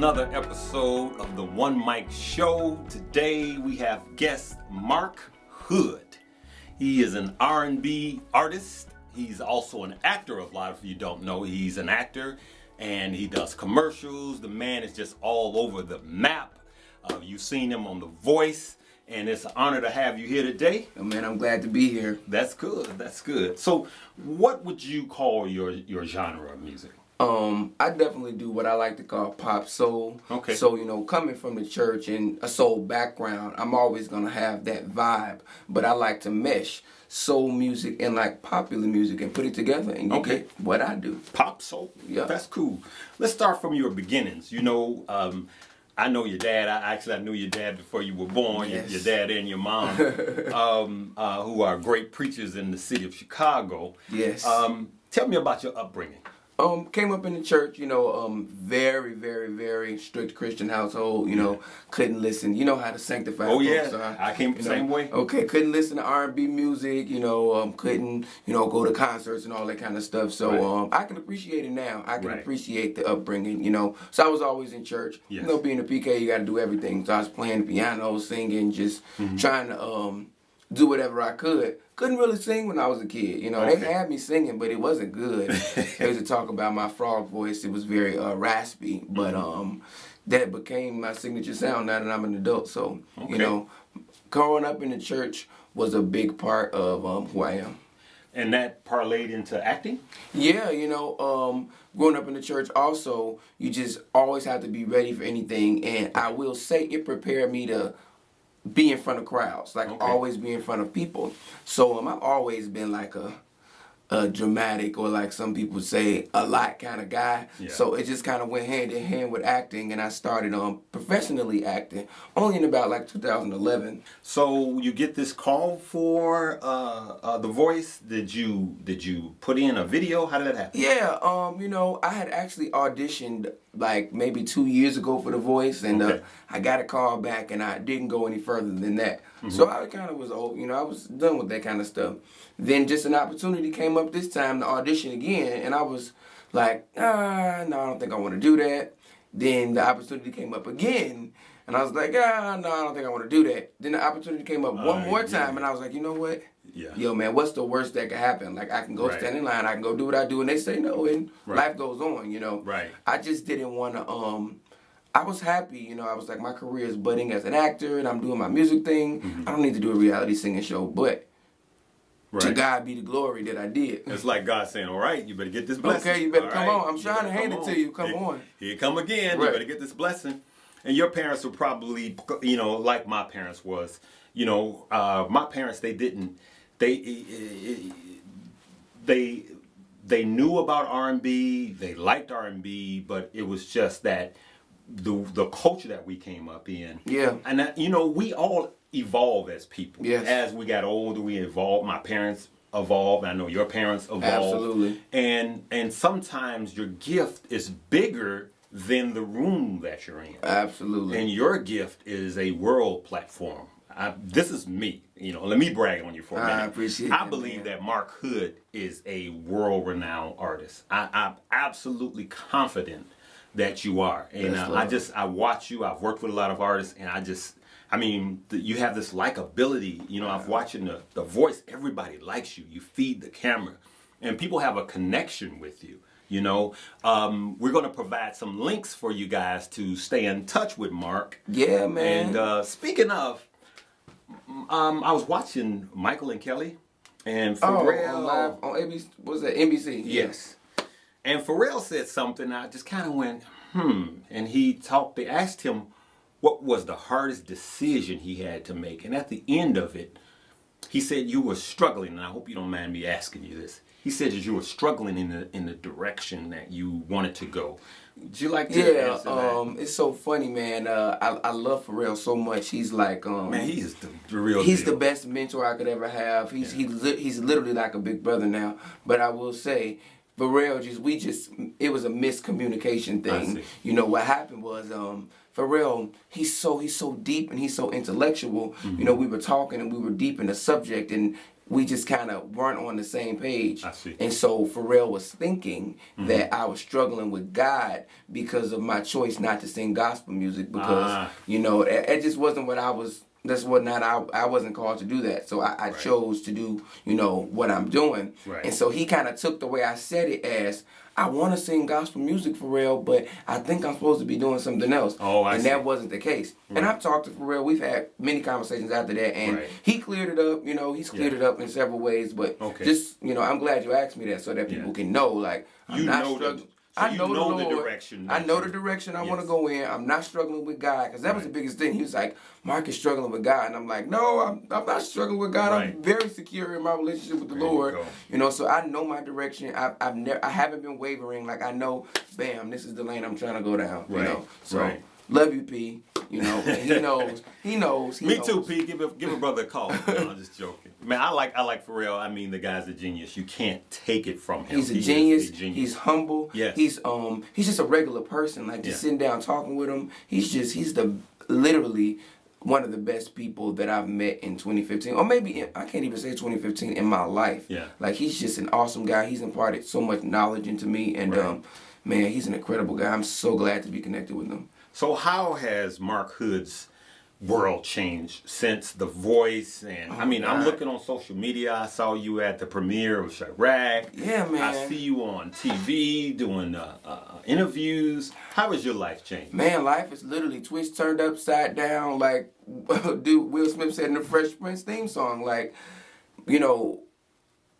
another episode of the One Mic Show. Today we have guest Mark Hood. He is an R&B artist. He's also an actor. A lot of you don't know he's an actor, and he does commercials. The man is just all over the map. You've seen him on The Voice, and it's an honor to have you here today. Oh, man, I'm glad to be here. That's good. That's good. So, what would you call your genre of music? I definitely do what I like to call pop soul. Okay. So, coming from the church and a soul background, I'm always going to have that vibe. But I like to mesh soul music and like popular music and put it together and you get what I do. Pop soul? Yeah. That's cool. Let's start from your beginnings. I know your dad. I knew your dad before you were born. Yes. Your dad and your mom, who are great preachers in the city of Chicago. Yes. Tell me about your upbringing. Came up in the church, very, very, very strict Christian household, couldn't listen. You know how to sanctify Oh, folks yeah. are. I came the same way. Okay, couldn't listen to R&B music, couldn't, go to concerts and all that kind of stuff. So Right. I can appreciate it now. I can Right. appreciate the upbringing, So I was always in church. Yes. Being a PK, you got to do everything. So I was playing the piano, singing, just trying to do whatever I could. Couldn't really sing when I was a kid. They had me singing, but it wasn't good. They used to talk about my frog voice. It was very raspy, but that became my signature sound now that I'm an adult. So, growing up in the church was a big part of who I am. And that parlayed into acting? Yeah, growing up in the church also, you just always have to be ready for anything. And I will say it prepared me to be in front of crowds, always be in front of people. So I've always been like a dramatic, or like some people say, a lot kind of guy. Yeah. So it just kind of went hand in hand with acting, and I started professionally acting only in about 2011. So you get this call for The Voice. Did you put in a video? How did that happen? Yeah, I had actually auditioned maybe 2 years ago for The Voice, and I got a call back, and I didn't go any further than that. So I kind of was old, I was done with that kind of stuff. Then just an opportunity came up this time to audition again, and I was like, no, I don't think I want to do that. Then the opportunity came up again, and I was like, no, I don't think I want to do that. Then the opportunity came up one more time, and I was like, you know what? Yeah. Yo, man, what's the worst that could happen? I can go stand in line, I can go do what I do, and they say no, and life goes on, Right. I just didn't want to, I was happy, I was like, my career is budding as an actor, and I'm doing my music thing. I don't need to do a reality singing show, but to God be the glory that I did. It's like God saying, all right, you better get this blessing. Okay, you better come on. on. I'm trying to hand it to you. Come on. Here come again. Right. You better get this blessing. And your parents were probably, like my parents was. My parents, they knew about R&B. They liked R&B, but it was just that the culture that we came up in. Yeah. And that, we all evolve as people. Yes. As we got older, we evolved. My parents evolved. I know your parents evolved. Absolutely. And sometimes your gift is bigger than the room that you're in. Absolutely. And your gift is a world platform. This is me. Let me brag on you for a minute. I appreciate I that, believe man. that Mark Hood is a world-renowned artist. I'm absolutely confident that you are. And I watch you. I've worked with a lot of artists, and you have this likability. I've watching the Voice. Everybody likes you. You feed the camera, and people have a connection with you. We're going to provide some links for you guys to stay in touch with Mark. Yeah, man. And speaking of, I was watching Michael and Kelly and Pharrell live on ABC. What was that? NBC. Yes. And Pharrell said something. I just kind of went, And they asked him what was the hardest decision he had to make. And at the end of it, he said you were struggling. And I hope you don't mind me asking you this. He said that you were struggling in the direction that you wanted to go. Would you like to answer that? It's so funny, man. I love Pharrell so much. He's like, man, he's the real He's deal. the best mentor I could ever have. He's literally like a big brother now. But I will say, Pharrell, it was a miscommunication thing. I see. What happened was, Pharrell, he's so deep and he's so intellectual. Mm-hmm. You know, we were talking and we were deep in the subject and we just kind of weren't on the same page. I see. And so Pharrell was thinking that I was struggling with God because of my choice not to sing gospel music because, you know, it just wasn't what I was. That's what not I wasn't called to do that. So I chose to do, you know, what I'm doing. Right. And so he kind of took the way I said it as, I want to sing gospel music, Pharrell, but I think I'm supposed to be doing something else. Oh, I see. And that wasn't the case. Right. And I've talked to Pharrell. We've had many conversations after that, and he cleared it up. You know, he's cleared it up in several ways. But just, you know, I'm glad you asked me that so that people can know, like, I'm not struggling. I know the Lord. Direction. I know the direction I want to go in. I'm not struggling with God, because that was the biggest thing. He was like, Mark is struggling with God, and I'm like, no, I'm not struggling with God. I'm very secure in my relationship with the Lord. You know, so I know my direction. I haven't been wavering. Like, I know, bam, this is the lane I'm trying to go down. You know, so love you, P. You know, and he knows. He knows. Me too, P. Give a brother a call. No, I'm just joking. Man, I like Pharrell. I mean, the guy's a genius. You can't take it from him. He's a genius. He's humble. Yes. He's just a regular person. Like, just sitting down talking with him. He's literally one of the best people that I've met in 2015, or maybe I can't even say 2015 in my life. Yeah. Like, he's just an awesome guy. He's imparted so much knowledge into me, and man, he's an incredible guy. I'm so glad to be connected with him. So how has Mark Hood's world changed since The Voice? And I mean, I'm looking on social media. I saw you at the premiere of Chirac. Yeah, man. I see you on TV doing interviews. How has your life changed? Man, life is literally twist turned upside down, like dude Will Smith said in the Fresh Prince theme song. Like, you know,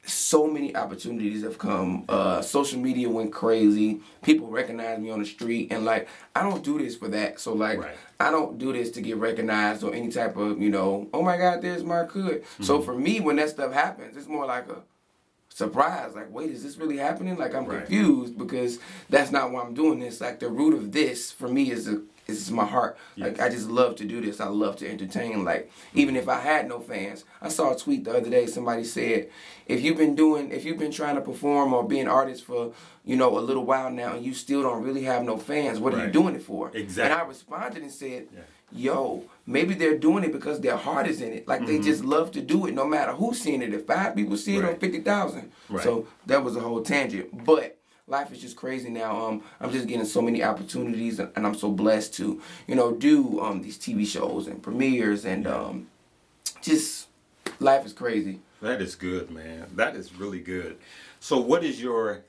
so many opportunities have come. Social media went crazy. People recognize me on the street, and like, I don't do this for that. So like, I don't do this to get recognized or any type of, you know, oh my God, there's Mark Hood. So for me, when that stuff happens, it's more like a surprise. Like, wait, is this really happening? Like, I'm confused because that's not why I'm doing this. Like, the root of this for me is my heart. Like, I just love to do this. I love to entertain. Like, even if I had no fans, I saw a tweet the other day. Somebody said, if you've been trying to perform or be an artist for, you know, a little while now, and you still don't really have no fans, what are you doing it for? Exactly. And I responded and said, yo, maybe they're doing it because their heart is in it. Like, they just love to do it no matter who's seeing it. If 5 people see it or 50,000. So that was a whole tangent. But life is just crazy now. I'm just getting so many opportunities, and I'm so blessed to, you know, do these TV shows and premieres, and just life is crazy. That is good, man. That is really good. So what is your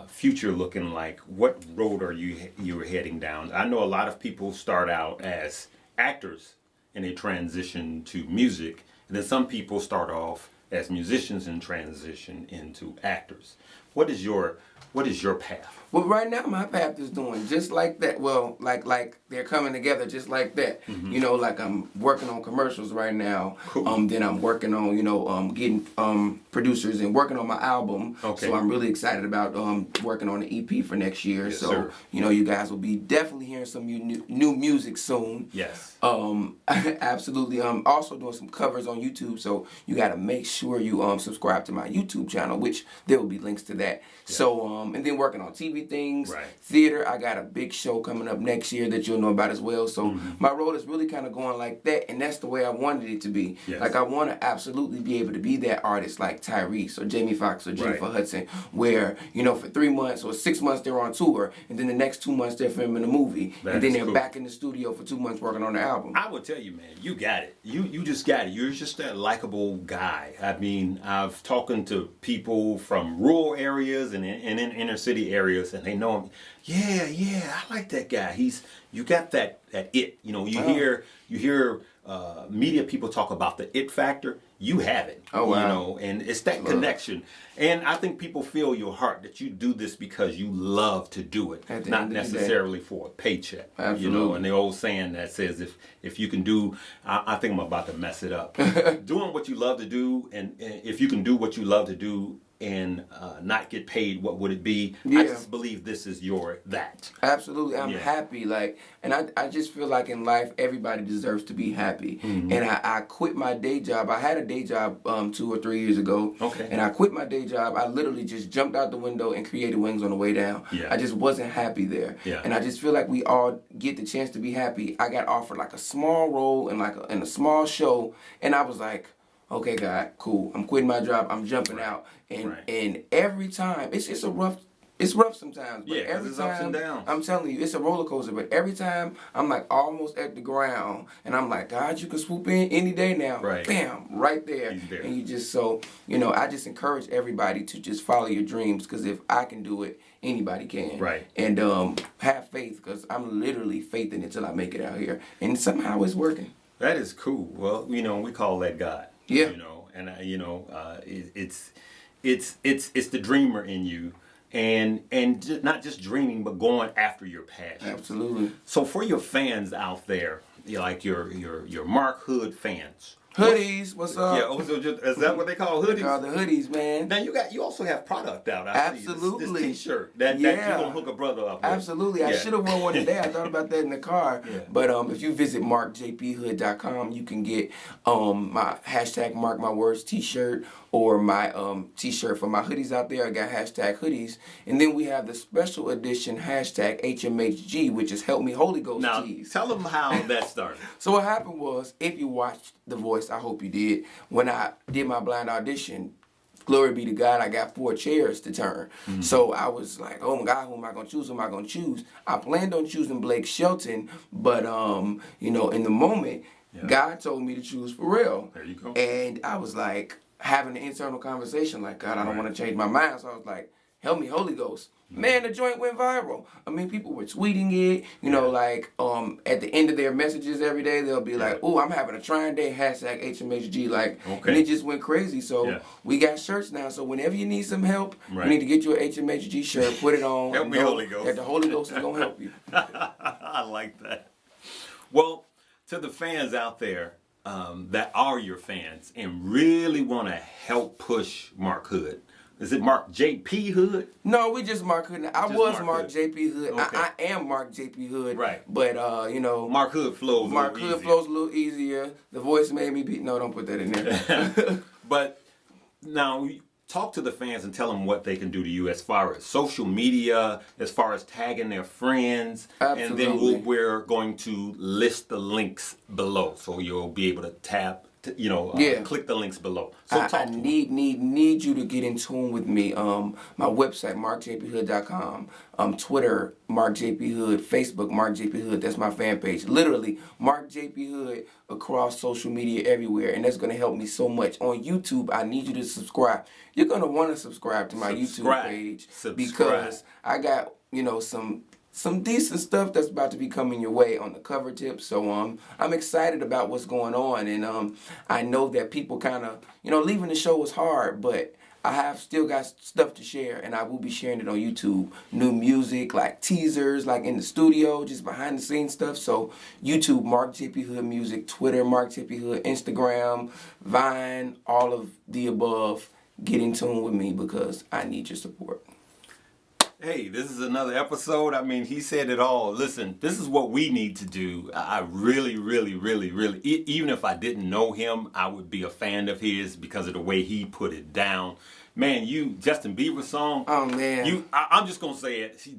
future looking like? What road are you're heading down? I know a lot of people start out as actors and they transition to music, and then some people start off as musicians and transition into actors. What is your path? Well, right now my path is doing just like that. Well, like they're coming together just like that. You know, like I'm working on commercials right now. Cool. Then I'm working on, you know, getting producers and working on my album. So I'm really excited about working on the EP for next year. Yes, so sir. you know, you guys will be definitely hearing some new music soon. Yes. Absolutely. I'm also doing some covers on YouTube, so you got to make sure you subscribe to my YouTube channel, which there will be links to that. So and then working on TV things, theater. I got a big show coming up next year that you'll know about as well. So my road is really kind of going like that, and that's the way I wanted it to be. Like, I want to absolutely be able to be that artist like Tyrese or Jamie Foxx or Jennifer Hudson, where, you know, for 3 months or 6 months they're on tour, and then the next 2 months they're filming a movie, and then they're back in the studio for 2 months working on the album. I would tell you, man, you got it. You just got it. You're just that likable guy. I mean, I've talking to people from rural areas and in inner city areas, and they know him. Yeah, I like that guy. You got that it. You know, you hear media people talk about the it factor. You have it. Oh, wow. You know, and it's that connection. And I think people feel your heart that you do this because you love to do it, not necessarily for a paycheck. Absolutely. You know, and the old saying that says if you can do, I think I'm about to mess it up. Doing what you love to do, and if you can do what you love to do and not get paid, what would it be? Yeah. I just believe this is that. Absolutely. I'm happy. Like, and I just feel like in life, everybody deserves to be happy. Mm-hmm. And I quit my day job. I had a day job 2 or 3 years ago. Okay. And I quit my day job. I literally just jumped out the window and created wings on the way down. Yeah. I just wasn't happy there. Yeah. And I just feel like we all get the chance to be happy. I got offered like a small role in in a small show, and I was like, okay, God, cool. I'm quitting my job. I'm jumping out. And every time, it's rough sometimes. But every it's time, ups and downs. I'm telling you, it's a roller coaster. But every time, I'm like almost at the ground, and I'm like, God, you can swoop in any day now. Right. Bam, right there. He's there. And you just I just encourage everybody to just follow your dreams, because if I can do it, anybody can. Right. And have faith, because I'm literally faithing until I make it out here, and somehow it's working. That is cool. Well, we call that God. Yeah. And it's the dreamer in you, and not just dreaming, but going after your passion. Absolutely. So for your fans out there, like your Mark Hood fans. Hoodies, what's up? Yeah, is that what they call hoodies? They call the hoodies, man. Now you also have product out. Absolutely. This T-shirt that you're gonna hook a brother up with. Absolutely. I should have worn one today. I thought about that in the car. Yeah. But if you visit markjphood.com, you can get my hashtag Mark My Words T-shirt, or my T-shirt for my hoodies out there. I got hashtag hoodies, and then we have the special edition hashtag HMHG, which is Help Me Holy Ghost now, tees. tell them how that started. So what happened was, if you watched The Voice, I hope you did, when I did my blind audition, glory be to God, I got 4 chairs to turn. Mm-hmm. So I was like, oh my God, who am I going to choose? Who am I going to choose? I planned on choosing Blake Shelton, but, in the moment, God told me to choose Pharrell. There you go. And I was like, having an internal conversation, like, God, I don't want to change my mind. So I was like, help me, Holy Ghost. Man, the joint went viral. I mean, people were tweeting it, at the end of their messages every day, they'll be like, oh, I'm having a trying day, hashtag HMHG, and it just went crazy. So we got shirts now. So whenever you need some help, you need to get you an HMHG shirt, put it on. Help me, Holy Ghost. That the Holy Ghost is going to help you. I like that. Well, to the fans out there that are your fans and really want to help push Mark Hood, is it Mark JP Hood? No, we just Mark Hood. I was Mark JP Hood. Okay. I am Mark JP Hood. Right. But, Mark Hood flows Mark Hood flows a little easier. The voice made me beat. No, don't put that in there. But now, talk to the fans and tell them what they can do to you as far as social media, as far as tagging their friends. Absolutely. And then we're going to list the links below. So you'll be able to click the links below. So I need you to get in tune with me. My website, markjphood.com. Twitter, Mark JP Hood. Facebook, Mark JP Hood. That's my fan page. Literally, Mark JP Hood across social media everywhere. And that's going to help me so much. On YouTube, I need you to subscribe. You're going to want to subscribe to my YouTube page. Because I got, some decent stuff that's about to be coming your way on the cover tip. So I'm excited about what's going on, and I know that people kind of, leaving the show was hard, but I have still got stuff to share, and I will be sharing it on YouTube. New music, like teasers, like in the studio, just behind the scenes stuff. So YouTube, Mark JP Hood Music, Twitter, Mark JP Hood, Instagram, Vine, all of the above. Get in tune with me because I need your support. Hey, this is another episode. I mean, he said it all. Listen, this is what we need to do. I really, really, really, really, even if I didn't know him, I would be a fan of his because of the way he put it down. Man, Justin Bieber song. Oh, man. I'm just going to say it. You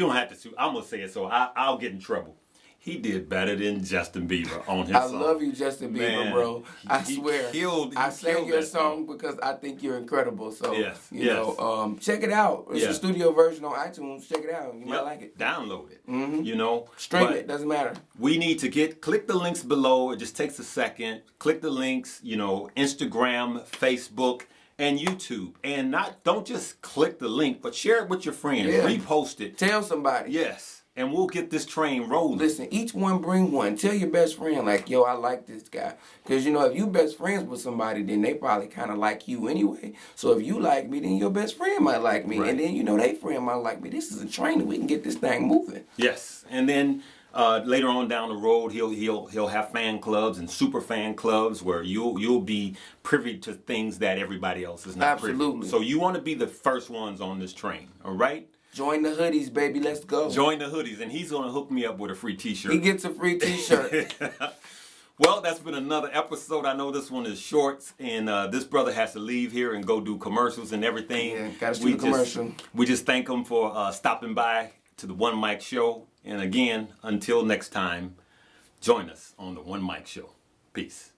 don't have to sue. I'm going to say it so I'll get in trouble. He did better than Justin Bieber on his song. I love you, Justin Bieber, man, I swear. I sang your song because I think you're incredible. So, check it out. It's a studio version on iTunes. Check it out. You might like it. Download it. Mm-hmm. Stream it. Doesn't matter. We need to click the links below. It just takes a second. Click the links, Instagram, Facebook, and YouTube. And don't just click the link, but share it with your friends. Yeah. Repost it. Tell somebody. Yes. And we'll get this train rolling. Listen, each one bring one. Tell your best friend, like, yo, I like this guy. Because, if you best friends with somebody, then they probably kind of like you anyway. So if you like me, then your best friend might like me. Right. And then, their friend might like me. This is a train. We can get this thing moving. Yes. And then later on down the road, he'll have fan clubs and super fan clubs where you'll be privy to things that everybody else is not privy to. So you want to be the first ones on this train, all right? Join the hoodies, baby. Let's go. Join the hoodies, and he's gonna hook me up with a free T-shirt. He gets a free T-shirt. Well, that's been another episode. I know this one is short, and this brother has to leave here and go do commercials and everything. Yeah, gotta do the commercial. We just thank him for stopping by to the One Mic Show. And again, until next time, join us on the One Mic Show. Peace.